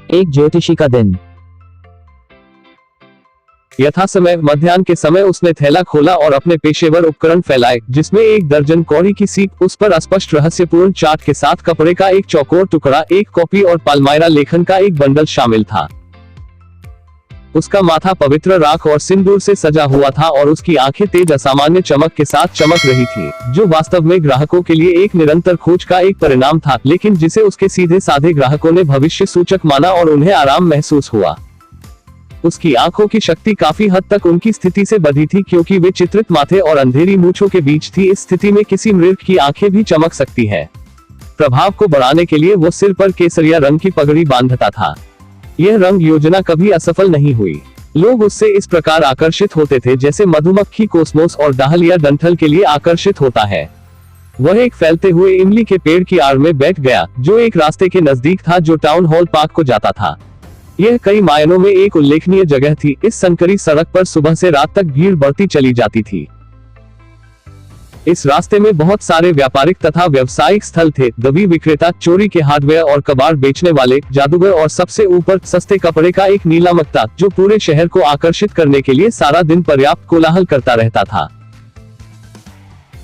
एक ज्योतिषी का दिन। यथा समय मध्याह्न के समय उसने थैला खोला और अपने पेशेवर उपकरण फैलाए, जिसमें 1 दर्जन कौड़ी की सीप, उस पर स्पष्ट रहस्यपूर्ण चार्ट के साथ कपड़े का एक चौकोर टुकड़ा, एक कॉपी और पाल्मायरा लेखन का एक बंडल शामिल था। उसका माथा पवित्र राख और सिंदूर से सजा हुआ था और उसकी आंखें तेज असामान्य चमक के साथ चमक रही थी, जो वास्तव में ग्राहकों के लिए एक निरंतर खोज का एक परिणाम था, लेकिन जिसे उसके सीधे साधे ग्राहकों ने भविष्य सूचक माना और उन्हें आराम महसूस हुआ। उसकी आंखों की शक्ति काफी हद तक उनकी स्थिति से बधी थी, क्योंकि वे चित्रित माथे और अंधेरी मूंछों के बीच थी। इस स्थिति में किसी मृग की आंखें भी चमक सकती हैं। प्रभाव को बढ़ाने के लिए वो सिर पर केसरिया रंग की पगड़ी बांधता था। यह रंग योजना कभी असफल नहीं हुई। लोग उससे इस प्रकार आकर्षित होते थे जैसे मधुमक्खी कोस्मोस और डाहलिया डंठल के लिए आकर्षित होता है। वह एक फैलते हुए इमली के पेड़ की आड़ में बैठ गया, जो एक रास्ते के नजदीक था जो टाउन हॉल पार्क को जाता था। यह कई मायनों में एक उल्लेखनीय जगह थी। इस संकरी सड़क पर सुबह से रात तक भीड़ बढ़ती चली जाती थी। इस रास्ते में बहुत सारे व्यापारिक तथा व्यावसायिक स्थल थे। दवी विक्रेता, चोरी के हार्डवेयर और कबाड़ बेचने वाले, जादूगर और सबसे ऊपर सस्ते कपड़े का एक नीला मक्ता, जो पूरे शहर को आकर्षित करने के लिए सारा दिन पर्याप्त कोलाहल करता रहता था।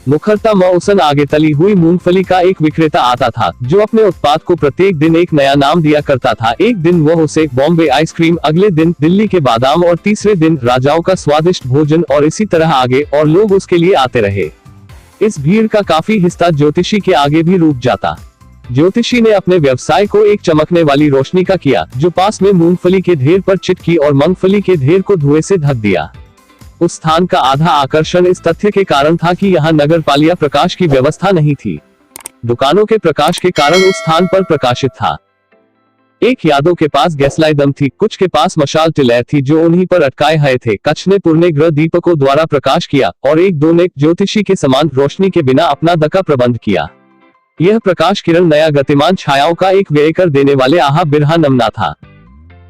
मुखरता मौसन आगे तली हुई मूंगफली का एक विक्रेता आता था, जो अपने उत्पाद को प्रत्येक दिन एक नया नाम दिया करता था। एक दिन वह उसे बॉम्बे आइसक्रीम, अगले दिन दिल्ली के बादाम और तीसरे दिन राजाओं का स्वादिष्ट भोजन, और इसी तरह आगे, और लोग उसके लिए आते रहे। इस भीड़ का काफी हिस्सा ज्योतिषी के आगे भी रुक जाता। ज्योतिषी ने अपने व्यवसाय को एक चमकने वाली रोशनी का किया, जो पास में मूंगफली के ढेर पर चिटकी और मूंगफली के ढेर को धुएं से ढक दिया। उस स्थान का आधा आकर्षण इस तथ्य के कारण था कि यहाँ नगरपालिका प्रकाश की व्यवस्था नहीं थी। दुकानों के प्रकाश के कारण उस स्थान पर प्रकाशित था। एक यादव के पास गैसलाइट थी, कुछ के पास मशाल टिलैर थी जो उन्हीं पर अटकाए हुए थे, कच्छ ने पुरने ग्रह दीपकों द्वारा प्रकाश किया, और एक दो ने ज्योतिषी के समान रोशनी के बिना अपना दका प्रबंध किया। यह प्रकाश किरण नया गतिमान छायाओं का एक व्यय कर देने वाले आहा बिरहा नमूना था।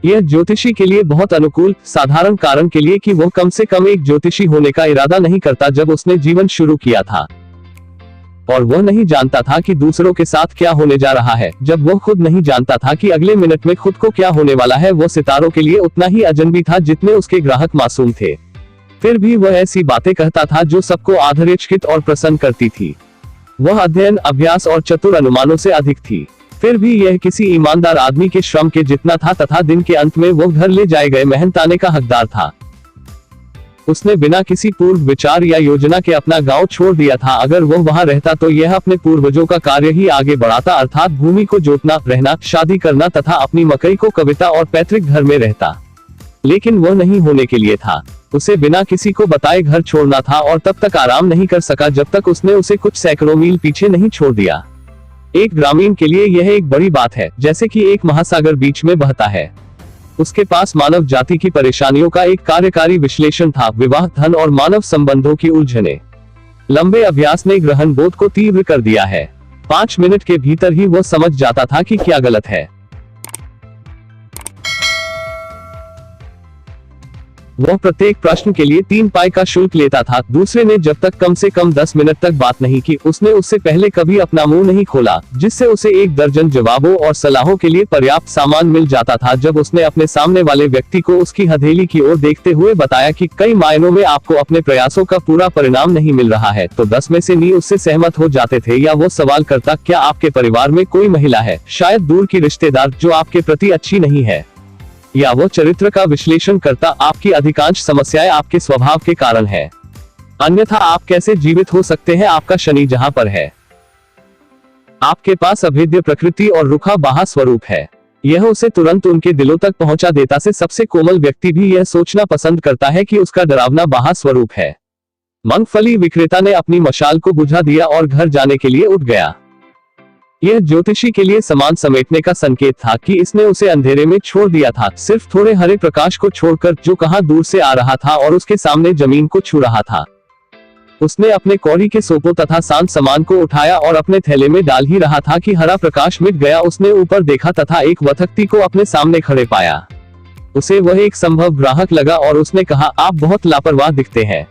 यह ज्योतिषी के लिए बहुत अनुकूल, साधारण कारण के लिए कि वह कम से कम एक ज्योतिषी होने का इरादा नहीं करता जब उसने जीवन शुरू किया था, और वह नहीं जानता था कि दूसरों के साथ क्या होने जा रहा है। जब वह खुद नहीं जानता था कि अगले मिनट में खुद को क्या होने वाला है, वह सितारों के लिए उतना ही अजनबी था जितने उसके ग्राहक मासूम थे। फिर भी वह ऐसी बातें कहता था जो सबको आश्चर्यचकित और प्रसन्न करती थी। वह अध्ययन, अभ्यास और चतुर अनुमानों से अधिक थी। फिर भी यह किसी ईमानदार आदमी के श्रम के जितना था, तथा दिन के अंत में वह घर ले जाए गए मेहनताने का हकदार था। उसने बिना किसी पूर्व विचार या योजना के अपना गांव छोड़ दिया था। अगर वह वहां रहता तो यह अपने पूर्वजों का कार्य ही आगे बढ़ाता, अर्थात भूमि को जोतना, रहना, शादी करना तथा अपनी मकई को कविता और पैतृक घर में रहता। लेकिन वह नहीं होने के लिए था। उसे बिना किसी को बताए घर छोड़ना था, और तब तक आराम नहीं कर सका जब तक उसने उसे कुछ सैकड़ों मील पीछे नहीं छोड़ दिया। एक ग्रामीण के लिए यह एक बड़ी बात है, जैसे कि एक महासागर बीच में बहता है। उसके पास मानव जाति की परेशानियों का एक कार्यकारी विश्लेषण था, विवाह, धन और मानव संबंधों की उलझनें। लंबे अभ्यास ने ग्रहण बोध को तीव्र कर दिया है। 5 मिनट के भीतर ही वह समझ जाता था कि क्या गलत है। वह प्रत्येक प्रश्न के लिए 3 पाई का शुल्क लेता था। दूसरे ने जब तक कम से कम 10 मिनट तक बात नहीं की, उसने उससे पहले कभी अपना मुंह नहीं खोला, जिससे उसे 1 दर्जन जवाबों और सलाहों के लिए पर्याप्त सामान मिल जाता था। जब उसने अपने सामने वाले व्यक्ति को उसकी हथेली की ओर देखते हुए बताया कि कई मायनों में आपको अपने प्रयासों का पूरा परिणाम नहीं मिल रहा है, तो 10 में से 9 उससे सहमत हो जाते थे। या वो सवाल करता, क्या आपके परिवार में कोई महिला है, शायद दूर की रिश्तेदार, जो आपके प्रति अच्छी नहीं है? या वो चरित्र का विश्लेषण करता, आपकी अधिकांश समस्याएं आपके स्वभाव के कारण है, अन्यथा आप कैसे जीवित हो सकते हैं? आपका शनि जहां पर है, आपके पास अभेद्य प्रकृति और रुखा बाहा स्वरूप है। यह उसे तुरंत उनके दिलों तक पहुंचा देता से सबसे कोमल व्यक्ति भी यह सोचना पसंद करता है कि उसका डरावना बाहा स्वरूप है। मूंगफली विक्रेता ने अपनी मशाल को बुझा दिया और घर जाने के लिए उठ गया। यह ज्योतिषी के लिए सामान समेटने का संकेत था कि इसने उसे अंधेरे में छोड़ दिया था, सिर्फ थोड़े हरे प्रकाश को छोड़कर, जो कहां दूर से आ रहा था और उसके सामने जमीन को छू रहा था। उसने अपने कौड़ी के सोपों तथा शांत सामान को उठाया और अपने थैले में डाल ही रहा था कि हरा प्रकाश मिट गया। उसने ऊपर देखा तथा एक वथक्ति को अपने सामने खड़े पाया। उसे वह एक संभव ग्राहक लगा और उसने कहा, आप बहुत लापरवाह दिखते हैं।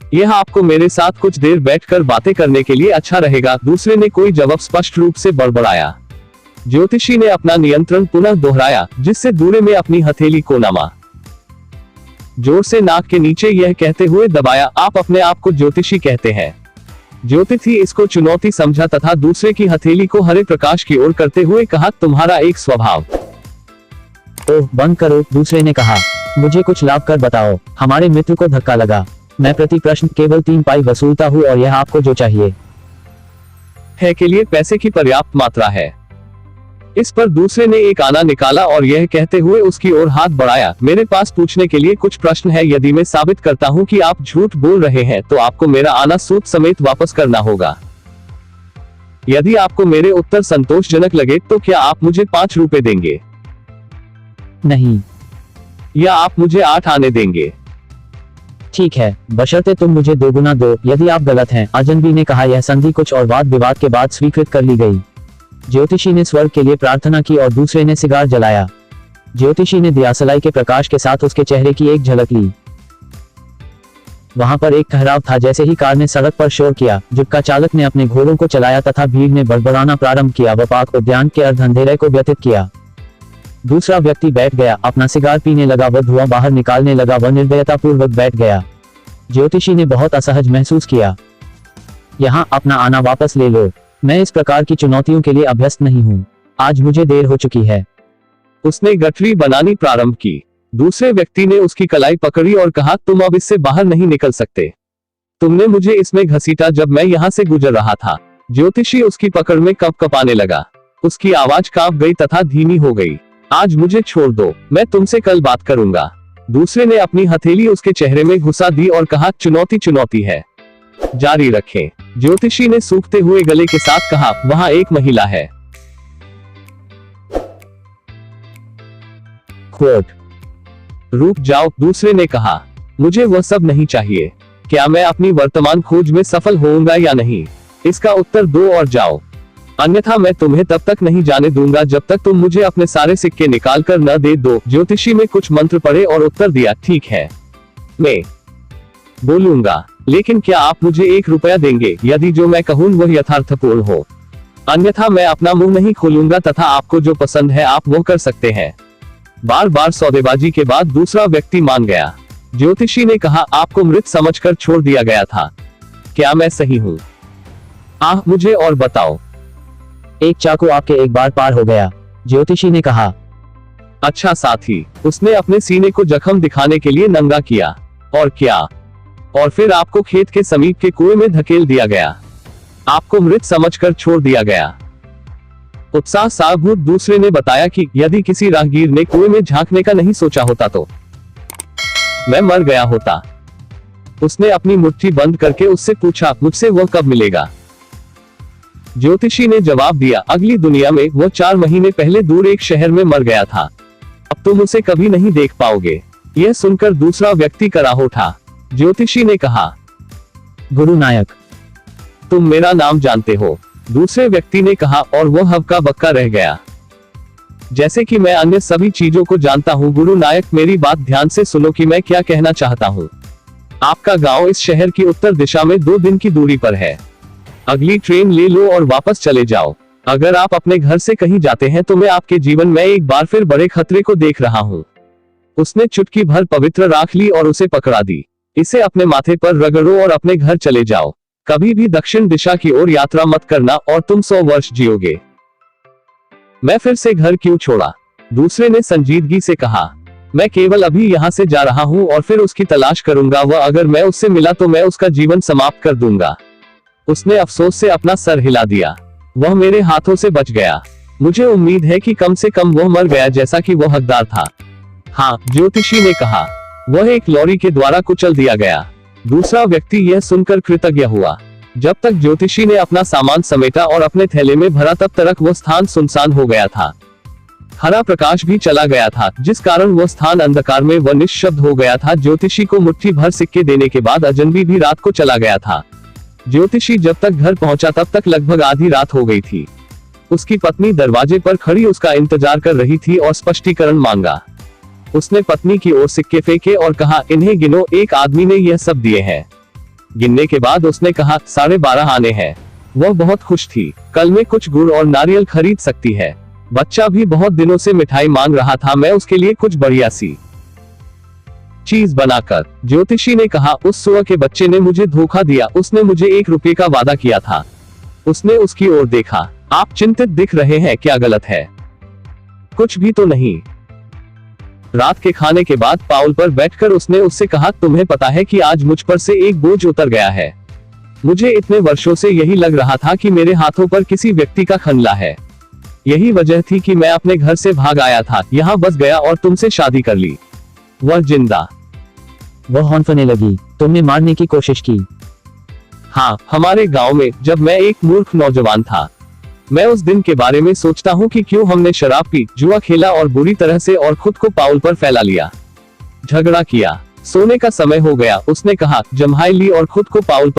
यह आपको मेरे साथ कुछ देर बैठकर बातें करने के लिए अच्छा रहेगा। दूसरे ने कोई जवाब स्पष्ट रूप से बड़बड़ाया। ज्योतिषी ने अपना नियंत्रण पुनः दोहराया, जिससे दूरे में अपनी हथेली को नामा जोर से नाक के नीचे यह कहते हुए दबाया, आप अपने आप को ज्योतिषी कहते हैं। ज्योतिषी इसको चुनौती समझा तथा दूसरे की हथेली को हरे प्रकाश की ओर करते हुए कहा, तुम्हारा एक स्वभाव। ओह बंद करो, दूसरे ने कहा, मुझे कुछ लाभ कर बताओ। हमारे मित्र को धक्का लगा। मैं प्रति प्रश्न केवल 3 पाई वसूलता हूँ और यह आपको जो चाहिए है के लिए पैसे की पर्याप्त मात्रा है। इस पर दूसरे ने एक आना निकाला और यह कहते हुए उसकी ओर हाथ बढ़ाया, मेरे पास पूछने के लिए कुछ प्रश्न है। यदि मैं साबित करता हूँ कि आप झूठ बोल रहे हैं तो आपको मेरा आना सूद समेत वापस करना होगा। यदि आपको मेरे उत्तर संतोषजनक लगे तो क्या आप मुझे 5 रुपए देंगे? नहीं। या आप मुझे 8 आने देंगे? ठीक है, बशर्ते तुम मुझे 2 गुना दो। यदि आप गलत हैं, अजनबी ने कहा। यह संधि कुछ और वाद विवाद के बाद स्वीकृत कर ली गई। ज्योतिषी ने स्वर्ग के लिए प्रार्थना की और दूसरे ने सिगार जलाया। ज्योतिषी ने दियासलाई के प्रकाश के साथ उसके चेहरे की एक झलक ली। वहां पर एक ठहराव था। जैसे ही कार ने सड़क पर शोर किया, जुक्का चालक ने अपने घोड़ों को चलाया तथा भीड़ ने बड़बड़ाना प्रारंभ किया। वह पार्क उद्यान के अर्धअंधेरे को व्यतीत किया। दूसरा व्यक्ति बैठ गया, अपना सिगार पीने लगा। वह धुआं बाहर निकालने लगा। वह निर्दयता पूर्वक बैठ गया। ज्योतिषी ने बहुत असहज महसूस किया। यहाँ अपना आना वापस ले लो। मैं इस प्रकार की चुनौतियों के लिए अभ्यस्त नहीं हूँ। आज मुझे देर हो चुकी है। उसने गठरी बनानी प्रारंभ की। दूसरे व्यक्ति ने उसकी कलाई पकड़ी और कहा, तुम अब इससे बाहर नहीं निकल सकते। तुमने मुझे इसमें घसीटा जब मैं यहाँ से गुजर रहा था। ज्योतिषी उसकी पकड़ में कपकपाने लगा। उसकी आवाज कांप गई तथा धीमी हो गई। आज मुझे छोड़ दो, मैं तुमसे कल बात करूंगा। दूसरे ने अपनी हथेली उसके चेहरे में घुसा दी और कहा, चुनौती चुनौती है, जारी रखें। ज्योतिषी ने सूखते हुए गले के साथ कहा, वहां एक महिला है। क्वोट। रुक जाओ, दूसरे ने कहा, मुझे वह सब नहीं चाहिए। क्या मैं अपनी वर्तमान खोज में सफल होऊंगा या नहीं? इसका उत्तर दो और जाओ, अन्यथा मैं तुम्हें तब तक नहीं जाने दूंगा जब तक तुम मुझे अपने सारे सिक्के निकाल कर न दे दो। ज्योतिषी में कुछ मंत्र पढ़े और उत्तर दिया, ठीक है, मैं बोलूंगा, लेकिन क्या आप मुझे 1 रुपया देंगे यदि जो मैं कहूँ वह यथार्थपूर्ण हो? अन्यथा मैं अपना मुंह नहीं खोलूंगा तथा आपको जो पसंद है आप वो कर सकते हैं। बार बार सौदेबाजी के बाद दूसरा व्यक्ति मान गया। ज्योतिषी ने कहा, आपको मृत समझकर छोड़ दिया गया था, क्या मैं सही हूँ? मुझे और बताओ। एक चाकू आपके एक बार पार हो गया, ज्योतिषी ने कहा। अच्छा साथी, उसने अपने सीने को जख्म दिखाने के लिए नंगा किया। और क्या? और फिर आपको खेत के समीप के कुएं में धकेल दिया गया। आपको मृत समझकर छोड़ दिया गया। उत्साह साभूत दूसरे ने बताया कि यदि किसी राहगीर ने कुएं में झांकने का नहीं सोचा होता तो मैं मर गया होता। उसने अपनी मुट्ठी बंद करके उससे पूछा, मुझसे वह कब मिलेगा? ज्योतिषी ने जवाब दिया, अगली दुनिया में। वह 4 महीने पहले दूर एक शहर में मर गया था। अब तुम उसे कभी नहीं देख पाओगे। यह सुनकर दूसरा व्यक्ति कराह उठा। ज्योतिषी ने कहा, गुरु नायक, तुम मेरा नाम जानते हो? दूसरे व्यक्ति ने कहा, और वह हक्का बक्का रह गया। जैसे कि मैं अन्य सभी चीजों को जानता हूँ गुरु नायक, मेरी बात ध्यान से सुनो कि मैं क्या कहना चाहता हूँ। आपका गांव इस शहर की उत्तर दिशा में 2 दिन की दूरी पर है। अगली ट्रेन ले लो और वापस चले जाओ। अगर आप अपने घर से कहीं जाते हैं तो मैं आपके जीवन में एक बार फिर बड़े खतरे को देख रहा हूँ। उसने चुटकी भर पवित्र राख ली और उसे पकड़ा दी। इसे अपने माथे पर रगड़ो और अपने घर चले जाओ। कभी भी दक्षिण दिशा की ओर यात्रा मत करना और तुम 100 वर्ष जियोगे। मैं फिर से घर क्यों छोड़ा? दूसरे ने संजीदगी से कहा, मैं केवल अभी यहाँ से जा रहा हूँ और फिर उसकी तलाश करूंगा। वह अगर मैं उससे मिला तो मैं उसका जीवन समाप्त कर दूंगा। उसने अफसोस से अपना सर हिला दिया। वह मेरे हाथों से बच गया। मुझे उम्मीद है कि कम से कम वह मर गया जैसा कि वह हकदार था। हाँ, ज्योतिषी ने कहा, वह एक लॉरी के द्वारा कुचल दिया गया। दूसरा व्यक्ति यह सुनकर कृतज्ञ हुआ। जब तक ज्योतिषी ने अपना सामान समेटा और अपने थैले में भरा तब तक वह स्थान सुनसान हो गया था। हरा प्रकाश भी चला गया था, जिस कारण वह स्थान अंधकार में व निश्शब्द हो गया था। ज्योतिषी को मुट्ठी भर सिक्के देने के बाद अजनबी भी रात को चला गया था। ज्योतिषी जब तक घर पहुंचा तब तक लगभग आधी रात हो गई थी। उसकी पत्नी दरवाजे पर खड़ी उसका इंतजार कर रही थी और स्पष्टीकरण मांगा। उसने पत्नी की ओर सिक्के फेंके और कहा, इन्हें गिनो। एक आदमी ने यह सब दिए हैं। गिनने के बाद उसने कहा, 12.5 आने हैं। वह बहुत खुश थी। कल में कुछ गुड़ और नारियल खरीद सकती है। बच्चा भी बहुत दिनों से मिठाई मांग रहा था, मैं उसके लिए कुछ बढ़िया सी चीज बनाकर। ज्योतिषी ने कहा, उस सुअर के बच्चे ने मुझे धोखा दिया, उसने मुझे 1 रुपए का वादा किया था। उसने उसकी ओर देखा। आप चिंतित दिख रहे हैं, क्या गलत है? कुछ भी तो नहीं। रात के खाने के बाद पाउल पर बैठकर उसने उससे कहा, तुम्हें पता है कि आज मुझ पर से एक बोझ उतर गया है। मुझे इतने वर्षों से यही लग रहा था कि मेरे हाथों पर किसी व्यक्ति का खंजला है। यही वजह थी कि मैं अपने घर से भाग आया था, यहाँ बस गया और तुमसे शादी कर ली। वह जिंदा। वह हौंफने लगी। तुमने मारने की कोशिश की? हाँ, हमारे गांव में जब मैं एक मूर्ख नौजवान था। मैं उस दिन के बारे में सोचता हूँ कि क्यों हमने शराब पी, जुआ खेला और बुरी तरह से और खुद को पाउल पर फैला लिया। झगड़ा किया। सोने का समय हो गया, उसने कहा। जम्हाई ली और खुद को पाउल पर